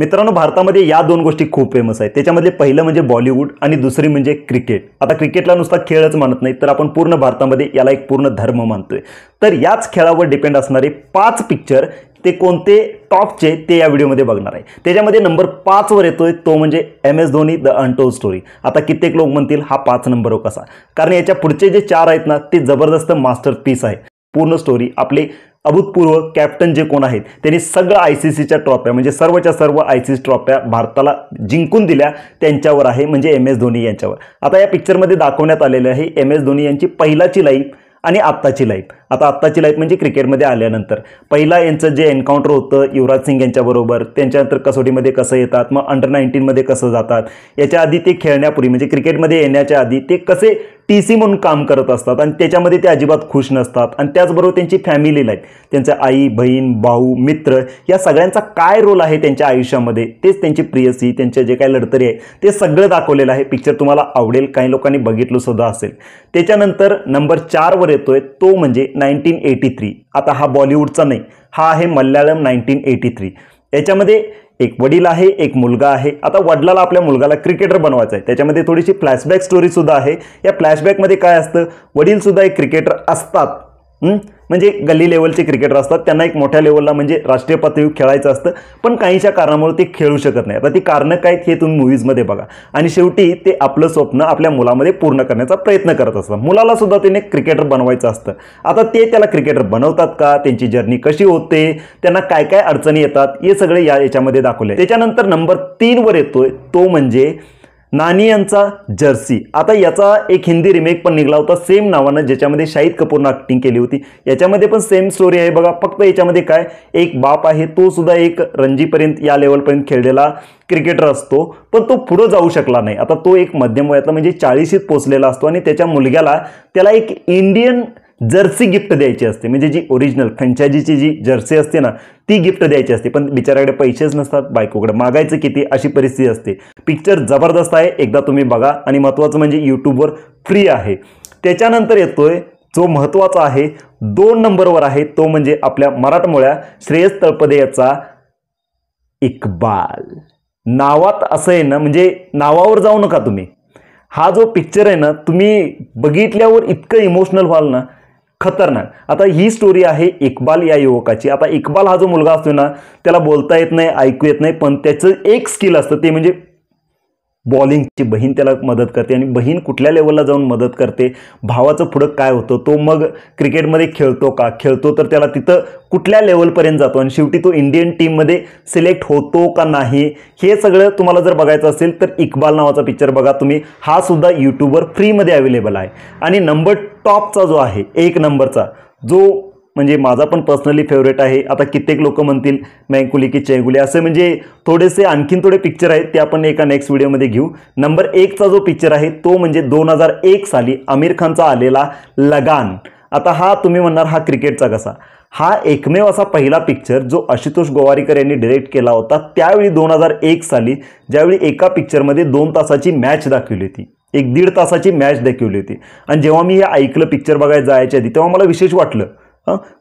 मित्रांनो, भारतामध्ये या दोन गोष्टी खूप फेमस आहेत. त्याच्यामध्ये पहिलं म्हणजे बॉलिवूड आणि दुसरी म्हणजे क्रिकेट. आता क्रिकेटला नुसता खेळच म्हणत नाही, तर आपण पूर्ण भारतामध्ये याला एक पूर्ण धर्म मानतोय. तर याच खेळावर डिपेंड असणारे 5 पिक्चर ते कोणते टॉपचे ते या व्हिडिओमध्ये बघणार आहे. त्याच्यामध्ये नंबर 5 वर येतोय तो म्हणजे MS Dhoni the untold story. आता कित्येक लोक म्हणतील हा 5 नंबर कसा, कारण याच्या पुढचे जे 4 आहेत ना ते जबरदस्त मास्टरपीस आहे. पूर्ण स्टोरी आपले अभूतपूर्व कॅप्टन जे कोण आहेत त्यांनी सगळं ICCच्या ट्रॉफ्या म्हणजे सर्वच्या सर्व ICC ट्रॉफ्या भारताला जिंकून दिल्या त्यांच्यावर आहे, म्हणजे MS धोनी यांच्यावर. आता या पिक्चरमध्ये दाखवण्यात आलेले आहे MS धोनी यांची पहिलाची लाईफ आणि आत्ताची लाईफ. आता आत्ताची लाईफ म्हणजे क्रिकेटमध्ये आल्यानंतर पहिला यांचं जे एन्काउंटर होतं युवराज सिंग यांच्याबरोबर, त्यांच्यानंतर कसोटीमध्ये कसं येतात, मग अंडर-19 मध्ये कसं जातात, याच्या आधी ते खेळण्यापूर्वी म्हणजे क्रिकेटमध्ये येण्याच्या आधी ते कसे TC म्हणून काम करत असतात आणि त्याच्यामध्ये ते अजिबात खुश नसतात. आणि त्याचबरोबर त्यांची फॅमिली लाईफ, त्यांच्या आई, बहीण, भाऊ, मित्र या सगळ्यांचा काय रोल आहे त्यांच्या आयुष्यामध्ये, तेच त्यांची प्रियसी, त्यांचे जे काही लढतरी आहे ते सगळं दाखवलेलं आहे. पिक्चर तुम्हाला आवडेल, काही लोकांनी बघितलं सुद्धा असेल. त्याच्यानंतर नंबर 4 वर येतोय तो म्हणजे 1983. आता हा बॉलिवूडचा नाही, हा आहे मल्याळम 1983. याच्यामध्ये एक वडील आहे, एक मुलगा आहे. आता वडिलाला आपल्या मुलगाला क्रिकेटर बनवायचं आहे. त्याच्यामध्ये थोडीशी फ्लॅशबॅक स्टोरी सुद्धा आहे. या फ्लॅशबॅकमध्ये काय असतं, वडील सुद्धा एक क्रिकेटर असतात, म्हणजे गल्ली लेवलचे क्रिकेटर असतात. त्यांना एक मोठ्या लेवलला म्हणजे राष्ट्रीय पातळीवर खेळायचं असतं, पण काहीच्या कारणामुळे ते खेळू शकत नाही. आता ती कारणं काय हे तुम्ही मूव्हीजमध्ये बघा. आणि शेवटी ते आपलं स्वप्न आपल्या मुलामध्ये पूर्ण करण्याचा प्रयत्न करत असतात. मुलाला सुद्धा त्याने क्रिकेटर बनवायचं असतं. आता ते त्याला क्रिकेटर बनवतात का, त्यांची जर्नी कशी होते, त्यांना काय काय अडचणी येतात, हे सगळे याच्यामध्ये दाखवले. त्याच्यानंतर नंबर 3 वर येतोय तो म्हणजे नानी यांचा जर्सी. आता याचा एक हिंदी रिमेक पण निघाला होता सेम नावानं, ज्याच्यामध्ये शाहिद कपूरनं ॲक्टिंग केली होती. याच्यामध्ये पण सेम स्टोरी आहे बघा. फक्त याच्यामध्ये काय, एक बाप आहे, तो सुद्धा एक रणजीपर्यंत या लेवलपर्यंत खेळलेला क्रिकेटर असतो, पण तो पुढे जाऊ शकला नाही. आता तो एक मध्यम वयातला म्हणजे 40शीत पोहोचलेला असतो आणि त्याच्या मुलग्याला त्याला एक इंडियन जर्सी गिफ्ट द्यायची असते, म्हणजे जी ओरिजिनल फ्रँचायझीची जी जर्सी असते ना ती गिफ्ट द्यायची असते, पण बिचाराकडे पैसेच नसतात, बायकोकडे मागायचं किती अशी परिस्थिती असते. पिक्चर जबरदस्त आहे, एकदा तुम्ही बघा. आणि महत्त्वाचं म्हणजे यूट्यूबवर फ्री आहे. त्याच्यानंतर येतोय जो महत्त्वाचा आहे 2 नंबरवर आहे तो म्हणजे आपल्या मराठमोळ्या श्रेयस तळपदे याचा इक्बाल. नावात असं आहे ना, म्हणजे नावावर जाऊ नका तुम्ही. हा जो पिक्चर आहे ना तुम्ही बघितल्यावर इतकं इमोशनल व्हाल ना, खतरनाक. आता ही स्टोरी आहे इक्बाल या युवकाची. आता इक्बाल हा जो मुलगा असतो ना त्याला बोलता येत नाही, ऐकू येत नाही, पण त्याचं एक स्किल असतं ते म्हणजे बॉलिंगची. बहीण त्याला मदत करते आणि बहीण कुठल्या लेवलला जाऊन मदत करते, भावाचं पुढं काय होतं, तो मग क्रिकेटमध्ये खेळतो का, खेळतो तर त्याला तिथं कुठल्या लेवलपर्यंत जातो आणि शेवटी तो इंडियन टीममध्ये सिलेक्ट होतो का नाही, हे सगळं तुम्हाला जर बघायचं असेल तर इक्बाल नावाचा पिक्चर बघा तुम्ही. हा सुद्धा यूट्यूबवर फ्रीमध्ये अवेलेबल आहे. आणि नंबर टॉपचा जो आहे 1 नंबरचा, जो म्हणजे माझा पण पर्सनली फेवरेट आहे. आता कित्येक लोक म्हणतील मैंकुली की चैगुली, असे म्हणजे थोडेसे आणखीन थोडे पिक्चर आहेत ते आपण एका नेक्स्ट व्हिडिओमध्ये घेऊ. नंबर 1 चा जो पिक्चर आहे तो म्हणजे 2001 साली आमिर खानचा आलेला लगान. आता हा तुम्ही म्हणणार हा क्रिकेटचा कसा, हा एकमेव असा पहिला पिक्चर जो आशुतोष गोवारीकर यांनी डायरेक्ट केला होता. त्यावेळी 2001 साली ज्यावेळी एका पिक्चरमध्ये 2 तासाची मॅच दाखवली होती, 1-1.5 तासाची मॅच दाखवली होती. आणि जेव्हा मी हे ऐकलं पिक्चर बघायला जायच्या आधी तेव्हा मला विशेष वाटलं,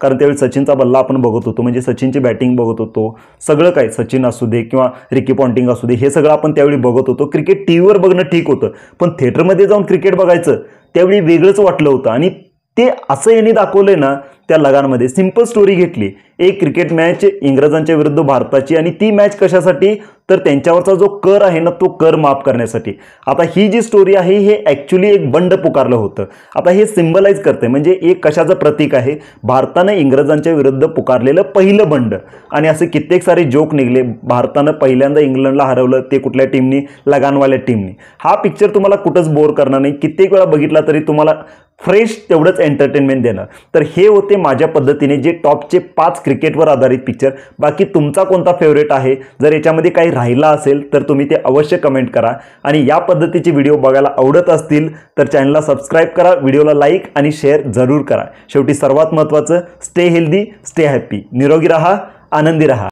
कारण त्यावेळी सचिनचा बल्ला आपण बघत होतो, म्हणजे सचिनची बॅटिंग बघत होतो, सगळं काय सचिन असू दे किंवा रिकी पॉन्टिंग असू दे हे सगळं आपण त्यावेळी बघत होतो. क्रिकेट टीव्हीवर बघणं ठीक होतं, पण थिएटरमध्ये जाऊन क्रिकेट बघायचं त्यावेळी वेगळंच वाटलं होतं. आणि ते असं यांनी दाखवलंय ना त्या लगानमध्ये. सिंपल स्टोरी घेतली, एक क्रिकेट मॅच इंग्रजांच्या विरुद्ध भारताची, आणि ती मॅच कशासाठी तर त्यांच्यावरचा जो कर आहे ना तो कर माफ करण्यासाठी. आता ही जी स्टोरी आहे हे ॲक्च्युली एक बंड पुकारलं होतं. आता हे सिम्बलाइज करते म्हणजे एक कशाचं प्रतीक आहे, भारतानं इंग्रजांच्या विरुद्ध पुकारलेलं पहिलं बंड. आणि असे कित्येक सारे जोक निघले. भारतानं पहिल्यांदा इंग्लंडला हरवलं, ते कुठल्या टीमनी, लगानवाल्या टीमनी. हा पिक्चर तुम्हाला कुठंच बोर करणार नाही, कित्येक वेळा बघितला तरी तुम्हाला फ्रेश तेवढंच एंटरटेनमेंट देणार. तर हे होते माझ्या पद्धतीने जे टॉपचे 5 क्रिकेटवर आधारित पिक्चर. बाकी तुमचा कोणता फेवरेट आहे, जर याच्यामध्ये काही राहिला असेल तर तुम्ही ते अवश्य कमेंट करा. आणि या पद्धतीचे व्हिडिओ बघायला आवडत असतील तर चॅनलला सबस्क्राईब करा, व्हिडिओला लाईक आणि शेअर जरूर करा. शेवटी सर्वात महत्त्वाचं, स्टे हेल्दी, स्टे हॅप्पी, निरोगी रहा, आनंदी रहा.